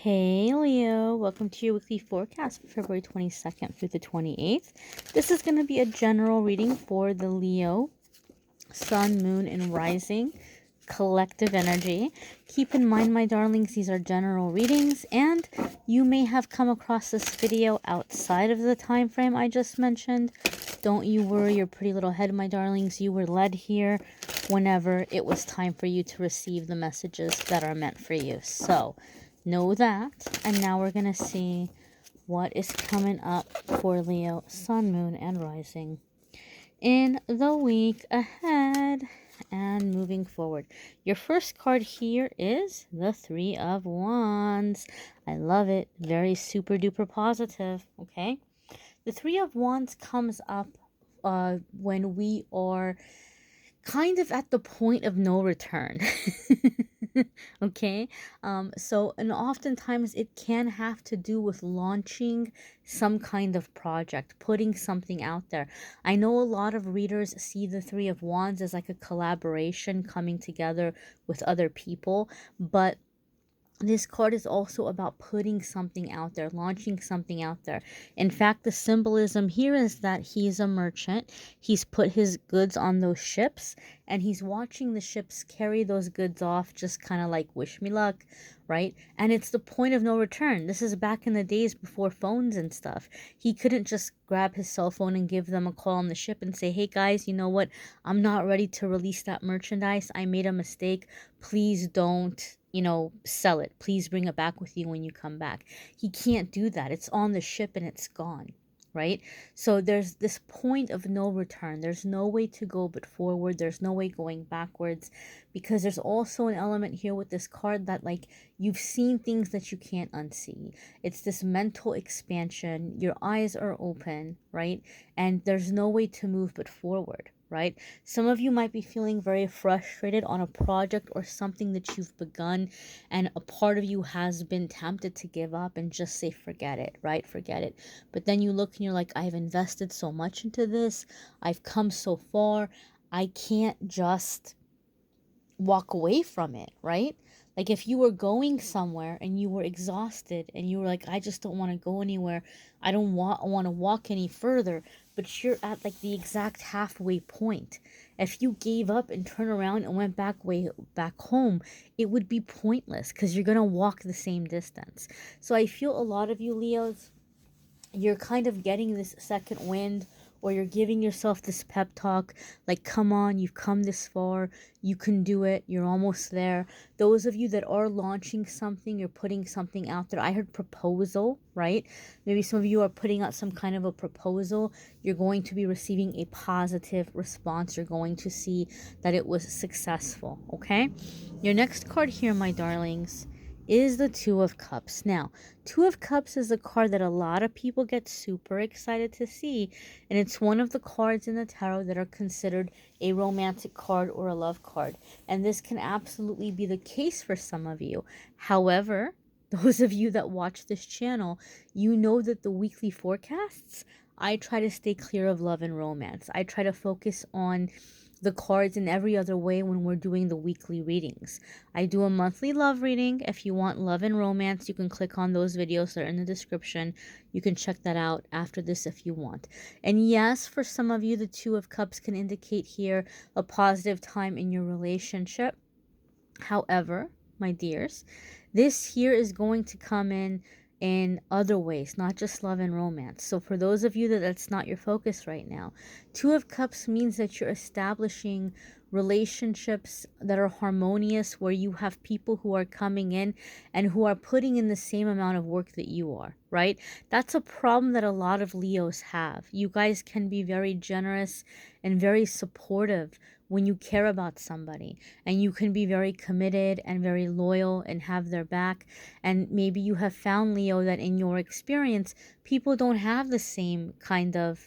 Hey Leo, welcome to your weekly forecast for February 22nd through the 28th. This is going to be a general reading for the Leo, Sun, Moon, and Rising collective energy. Keep in mind, my darlings, these are general readings, and you may have come across this video outside of the time frame I just mentioned. Don't you worry your pretty little head, my darlings. You were led here whenever it was time for you to receive the messages that are meant for you. So know that. And now we're going to see what is coming up for Leo, Sun, Moon, and Rising in the week ahead and moving forward. Your first card here is the Three of Wands. I love it. Very super duper positive. Okay. The Three of Wands comes up when we are kind of at the point of no return. Okay, and oftentimes it can have to do with launching some kind of project, putting something out there. I know a lot of readers see the Three of Wands as like a collaboration coming together with other people, but this card is also about putting something out there, launching something out there. In fact, the symbolism here is that he's a merchant. He's put his goods on those ships, and he's watching the ships carry those goods off, just kind of like, wish me luck, right? And it's the point of no return. This is back in the days before phones and stuff. He couldn't just grab his cell phone and give them a call on the ship and say, hey guys, you know what? I'm not ready to release that merchandise. I made a mistake. Please don't sell it. Please bring it back with you when you come back. He can't do that. It's on the ship and it's gone, right? So there's this point of no return. There's no way to go but forward. There's no way going backwards, because there's also an element here with this card that, like, you've seen things that you can't unsee. It's this mental expansion. Your eyes are open, right? And there's no way to move but forward, right? Some of you might be feeling very frustrated on a project or something that you've begun, and a part of you has been tempted to give up and just say, forget it, right? Forget it. But then you look and you're like, I've invested so much into this. I've come so far. I can't just walk away from it, right? Like if you were going somewhere and you were exhausted and you were like, I just don't want to go anywhere. I don't want to walk any further, but you're at like the exact halfway point. If you gave up and turned around and went back home, it would be pointless because you're going to walk the same distance. So I feel a lot of you Leos, you're kind of getting this second wind, or you're giving yourself this pep talk like, come on, you've come this far, you can do it, you're almost there. Those of you that are launching something, you're putting something out there. I heard proposal, right? Maybe some of you are putting out some kind of a proposal. You're going to be receiving a positive response. You're going to see that it was successful, okay? Your next card here, my darlings, is the Two of Cups. Now, Two of Cups is a card that a lot of people get super excited to see, and it's one of the cards in the tarot that are considered a romantic card or a love card, and this can absolutely be the case for some of you. However, those of you that watch this channel, you know that the weekly forecasts, I try to stay clear of love and romance. I try to focus on the cards in every other way when we're doing the weekly readings. I do a monthly love reading. If you want love and romance, you can click on those videos that are in the description. You can check that out after this if you want. And yes, for some of you, the Two of Cups can indicate here a positive time in your relationship. However, my dears, this here is going to come in other ways, not just love and romance. So for those of you that's not your focus right now, Two of Cups means that you're establishing relationships that are harmonious, where you have people who are coming in and who are putting in the same amount of work that you are, right? That's a problem that a lot of Leos have. You guys can be very generous and very supportive when you care about somebody, and you can be very committed and very loyal and have their back. And maybe you have found, Leo, that in your experience, people don't have the same kind of,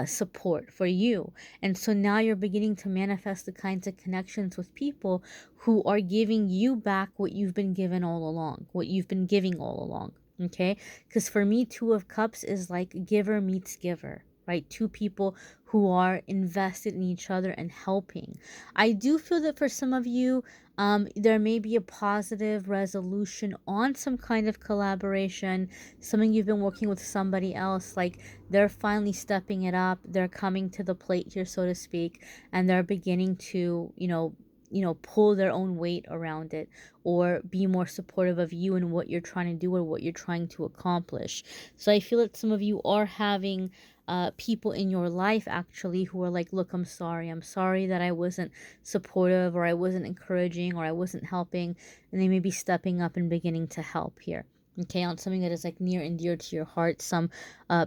support for you. And so now you're beginning to manifest the kinds of connections with people who are giving you back what you've been given all along, what you've been giving all along. Okay? Because for me, Two of Cups is like giver meets giver, right? Two people who are invested in each other and helping. I do feel that for some of you, There may be a positive resolution on some kind of collaboration, something you've been working with somebody else, like they're finally stepping it up, they're coming to the plate here, so to speak, and they're beginning to, pull their own weight around it, or be more supportive of you and what you're trying to do or what you're trying to accomplish. So I feel that some of you are having people in your life actually who are like, look, I'm sorry that I wasn't supportive, or I wasn't encouraging, or I wasn't helping, and they may be stepping up and beginning to help here. Okay, on something that is like near and dear to your heart, some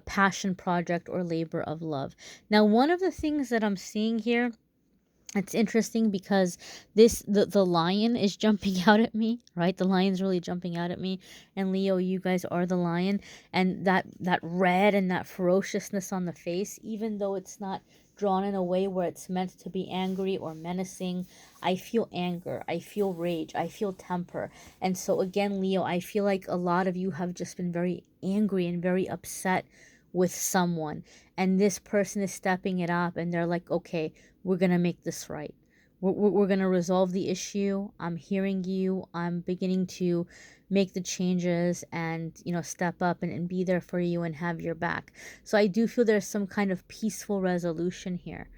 passion project or labor of love. Now, one of the things that I'm seeing here, it's interesting because the lion is jumping out at me, right? The lion's really jumping out at me. And Leo, you guys are the lion, and that red and that ferociousness on the face, even though it's not drawn in a way where it's meant to be angry or menacing, I feel anger, I feel rage, I feel temper. And so again, Leo, I feel like a lot of you have just been very angry and very upset with someone, and this person is stepping it up, and they're like, okay, we're going to make this right. We're going to resolve the issue. I'm hearing you. I'm beginning to make the changes and, step up and be there for you and have your back. So I do feel there's some kind of peaceful resolution here.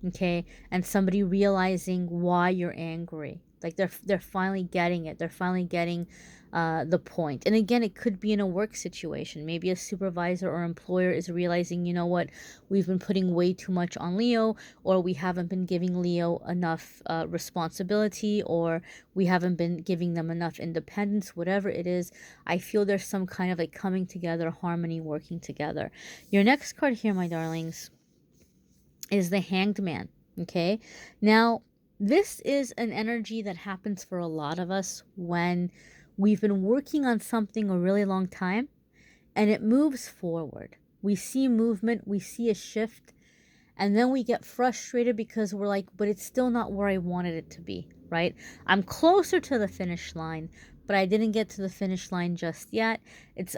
Okay, and somebody realizing why you're angry, like they're finally getting it, they're finally getting the point. And again, it could be in a work situation, maybe a supervisor or employer is realizing, you know what, we've been putting way too much on Leo, or we haven't been giving Leo enough responsibility, or we haven't been giving them enough independence, whatever it is. I feel there's some kind of like coming together, harmony, working together. Your next card here, my darlings, is the Hanged Man. Okay, now this is an energy that happens for a lot of us when we've been working on something a really long time and it moves forward. We see movement, we see a shift, and then we get frustrated because we're like, but it's still not where I wanted it to be, right? I'm closer to the finish line, but I didn't get to the finish line just yet.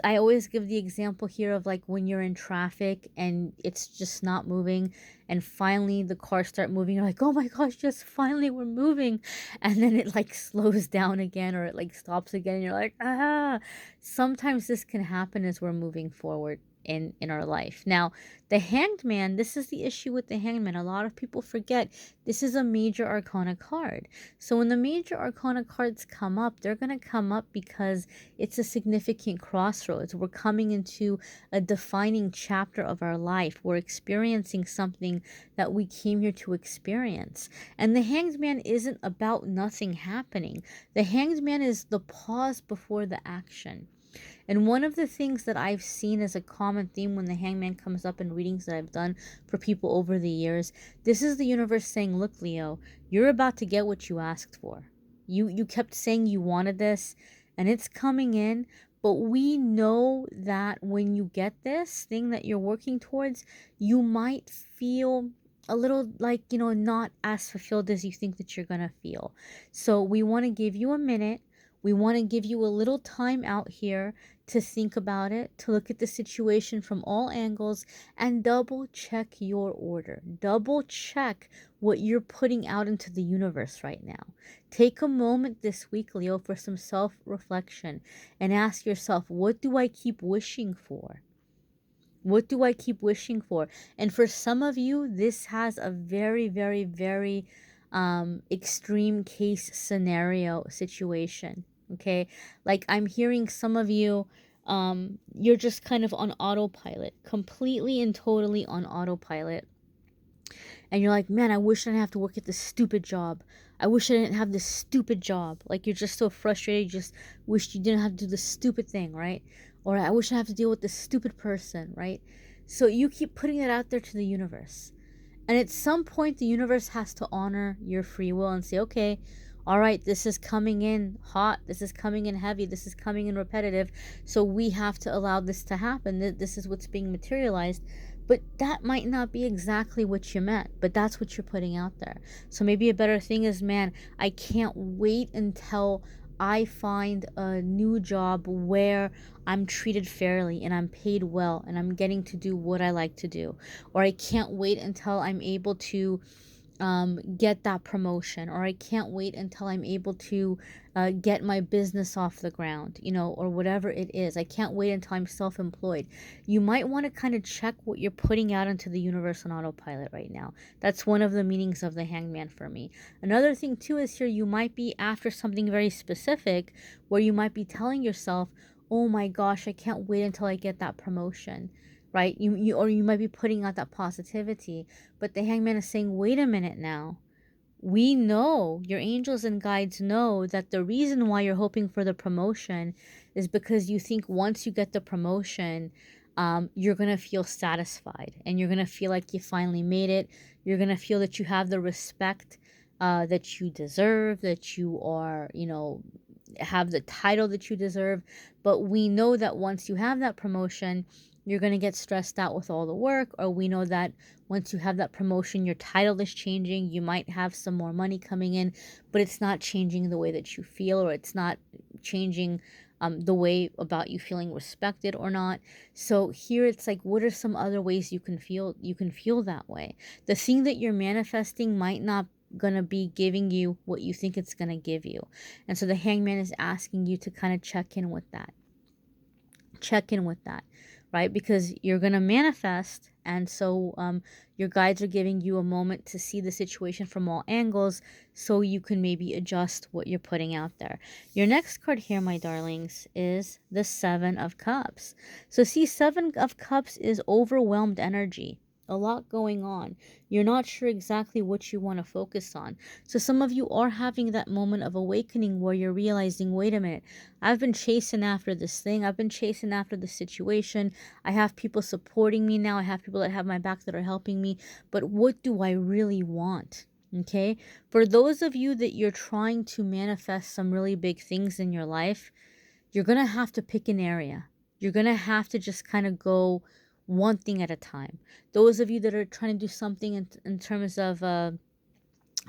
I always give the example here of like when you're in traffic and it's just not moving, and finally the cars start moving. You're like, oh my gosh, yes, finally we're moving. And then it like slows down again, or it like stops again. And you're like, ah. Sometimes this can happen as we're moving forward in our life. Now, the Hanged Man, this is the issue with the Hanged Man. A lot of people forget this is a major arcana card. So when the major arcana cards come up, they're going to come up because it's a significant crossroads. We're coming into a defining chapter of our life. We're experiencing something that we came here to experience. And the Hanged Man isn't about nothing happening. The Hanged Man is the pause before the action. And one of the things that I've seen as a common theme when the Hangman comes up in readings that I've done for people over the years, this is the universe saying, look, Leo, you're about to get what you asked for. You kept saying you wanted this, and it's coming in, but we know that when you get this thing that you're working towards, you might feel a little like, not as fulfilled as you think that you're going to feel. So we want to give you a minute. We want to give you a little time out here to think about it, to look at the situation from all angles, and double check your order. Double check what you're putting out into the universe right now. Take a moment this week, Leo, for some self-reflection and ask yourself, what do I keep wishing for? What do I keep wishing for? And for some of you, this has a very, very, very extreme case scenario situation. Okay, like I'm hearing some of you, you're just kind of on autopilot, completely and totally on autopilot. And you're like, man, I wish I didn't have to work at this stupid job. I wish I didn't have this stupid job. Like, you're just so frustrated, you just wish you didn't have to do this stupid thing, right? Or I wish I have to deal with this stupid person, right? So you keep putting it out there to the universe. And at some point, the universe has to honor your free will and say, okay, all right, this is coming in hot. This is coming in heavy. This is coming in repetitive. So we have to allow this to happen. This is what's being materialized. But that might not be exactly what you meant, but that's what you're putting out there. So maybe a better thing is, man, I can't wait until I find a new job where I'm treated fairly and I'm paid well and I'm getting to do what I like to do. Or I can't wait until I'm able to get that promotion, or I can't wait until I'm able to get my business off the ground, or whatever it is. I can't wait until I'm self-employed. You might want to kind of check what you're putting out into the universe on autopilot right now. That's one of the meanings of the hangman for me. Another thing too is here you might be after something very specific where you might be telling yourself, oh my gosh, I can't wait until I get that promotion, right? Or you might be putting out that positivity, but the hangman is saying, wait a minute now. We know, your angels and guides know that the reason why you're hoping for the promotion is because you think once you get the promotion, you're going to feel satisfied and you're going to feel like you finally made it. You're going to feel that you have the respect that you deserve, that you are, have the title that you deserve. But we know that once you have that promotion, you're going to get stressed out with all the work, or we know that once you have that promotion, your title is changing. You might have some more money coming in, but it's not changing the way that you feel, or it's not changing the way about you feeling respected or not. So here it's like, what are some other ways you can feel that way? The thing that you're manifesting might not gonna be giving you what you think it's gonna give you. And so the hangman is asking you to kind of check in with that. Check in with that, right? Because you're going to manifest. And so your guides are giving you a moment to see the situation from all angles so you can maybe adjust what you're putting out there. Your next card here, my darlings, is the Seven of Cups. So see, Seven of Cups is overwhelmed energy. A lot going on. You're not sure exactly what you want to focus on. So some of you are having that moment of awakening where you're realizing, wait a minute, I've been chasing after this thing. I've been chasing after the situation. I have people supporting me now. I have people that have my back that are helping me. But what do I really want? Okay. For those of you that you're trying to manifest some really big things in your life, you're going to have to pick an area. You're going to have to just kind of go one thing at a time. Those of you that are trying to do something in terms of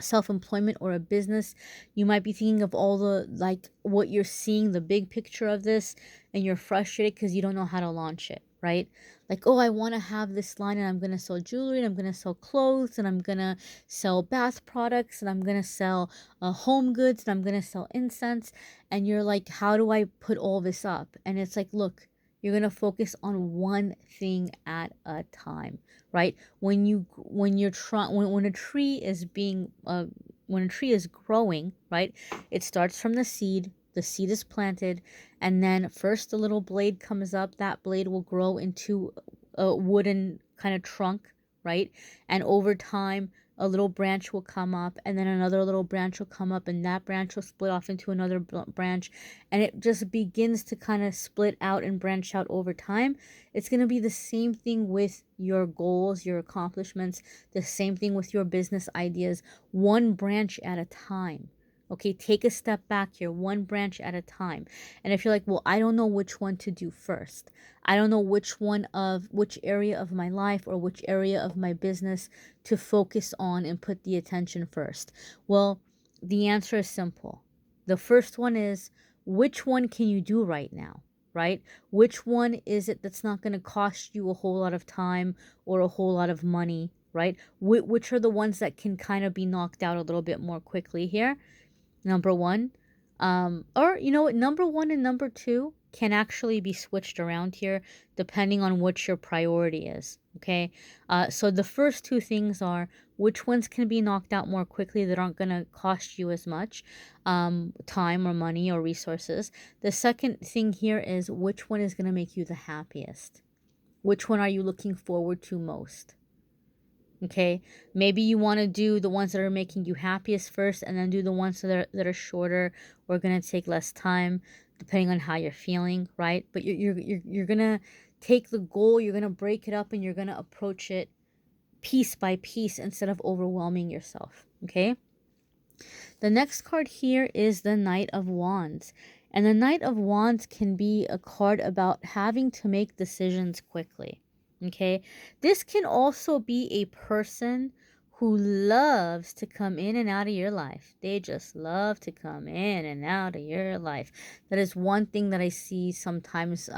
self-employment or a business, you might be thinking of all the, like, what you're seeing, the big picture of this, and you're frustrated because you don't know how to launch it, right? Like, oh, I want to have this line and I'm going to sell jewelry and I'm going to sell clothes and I'm going to sell bath products and I'm going to sell home goods and I'm going to sell incense. And you're like, how do I put all this up? And it's like, look, you're going to focus on one thing at a time, right? When you're trying, when a tree is being when a tree is growing, right? It starts from the seed is planted, and then first the little blade comes up. That blade will grow into a wooden kind of trunk, right? And over time a little branch will come up, and then another little branch will come up, and that branch will split off into another branch, and it just begins to kind of split out and branch out over time. It's going to be the same thing with your goals, your accomplishments, the same thing with your business ideas, one branch at a time. Okay, take a step back here, one branch at a time. And if you're like, well, I don't know which one to do first. I don't know which area of my life or which area of my business to focus on and put the attention first. Well, the answer is simple. The first one is, which one can you do right now, right? Which one is it that's not going to cost you a whole lot of time or a whole lot of money, right? Which are the ones that can kind of be knocked out a little bit more quickly here? Number one, or you know what, number one and number two can actually be switched around here depending on what your priority is. Okay, so the first two things are, which ones can be knocked out more quickly that aren't going to cost you as much time or money or resources. The second thing here is, which one is going to make you the happiest? Which one are you looking forward to most? Okay, maybe you want to do the ones that are making you happiest first, and then do the ones that are shorter or going to take less time, depending on how you're feeling, right? But you're gonna take the goal, you're gonna break it up, and you're gonna approach it piece by piece instead of overwhelming yourself. Okay. The next card here is the Knight of Wands. And the Knight of Wands can be a card about having to make decisions quickly. Okay, this can also be a person who loves to come in and out of your life. They just love to come in and out of your life. That is one thing that I see sometimes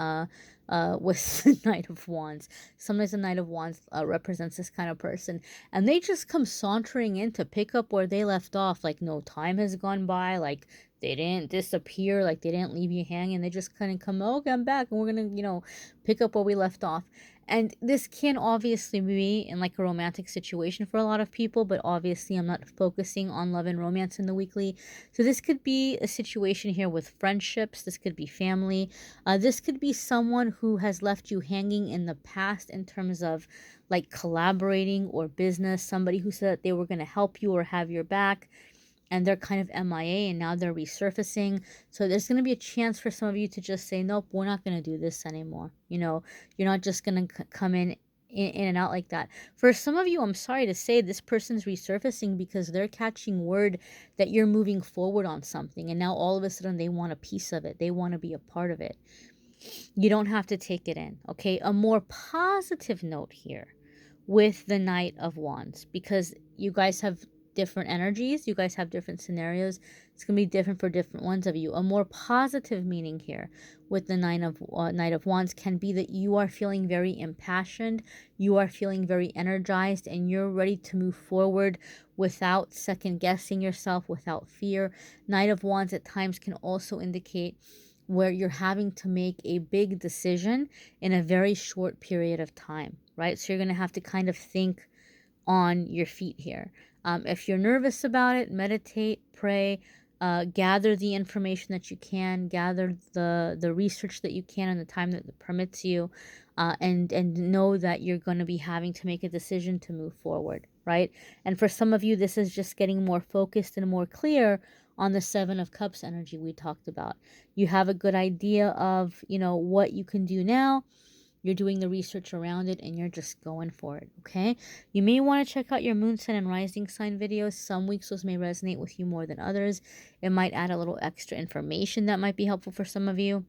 with the Knight of Wands. Sometimes the Knight of Wands represents this kind of person, and they just come sauntering in to pick up where they left off, like no time has gone by, like they didn't disappear, like they didn't leave you hanging. They just kind of come, oh, okay, I'm back, and we're gonna, pick up where we left off. And this can obviously be in like a romantic situation for a lot of people, but obviously I'm not focusing on love and romance in the weekly. So this could be a situation here with friendships. This could be family. This could be someone who has left you hanging in the past in terms of like collaborating or business. Somebody who said that they were going to help you or have your back, and they're kind of MIA and now they're resurfacing. So there's going to be a chance for some of you to just say, nope, we're not going to do this anymore. You're not just going to come in and out like that. For some of you, I'm sorry to say, this person's resurfacing because they're catching word that you're moving forward on something. And now all of a sudden they want a piece of it. They want to be a part of it. You don't have to take it in. Okay. A more positive note here with the Knight of Wands, because you guys have different energies, you guys have different scenarios. It's going to be different for different ones of you. A more positive meaning here with the Knight of Wands can be that you are feeling very impassioned, you are feeling very energized, and you're ready to move forward without second guessing yourself, without fear. Knight of Wands at times can also indicate where you're having to make a big decision in a very short period of time, right? So you're going to have to kind of think on your feet here. If you're nervous about it, meditate, pray, gather the information that you can, gather the research that you can in the time that permits you, and know that you're going to be having to make a decision to move forward, right? And for some of you, this is just getting more focused and more clear on the Seven of Cups energy we talked about. You have a good idea of, what you can do now. You're doing the research around it, and you're just going for it, okay? You may want to check out your moon sign and rising sign videos. Some weeks those may resonate with you more than others. It might add a little extra information that might be helpful for some of you.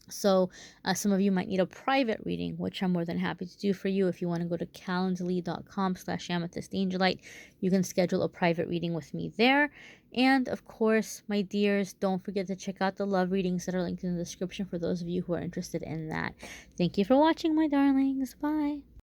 So some of you might need a private reading, which I'm more than happy to do for you. If you want to go to calendly.com/amethystangelite, you can schedule a private reading with me there. And of course, my dears, don't forget to check out the love readings that are linked in the description for those of you who are interested in that. Thank you for watching, my darlings. Bye.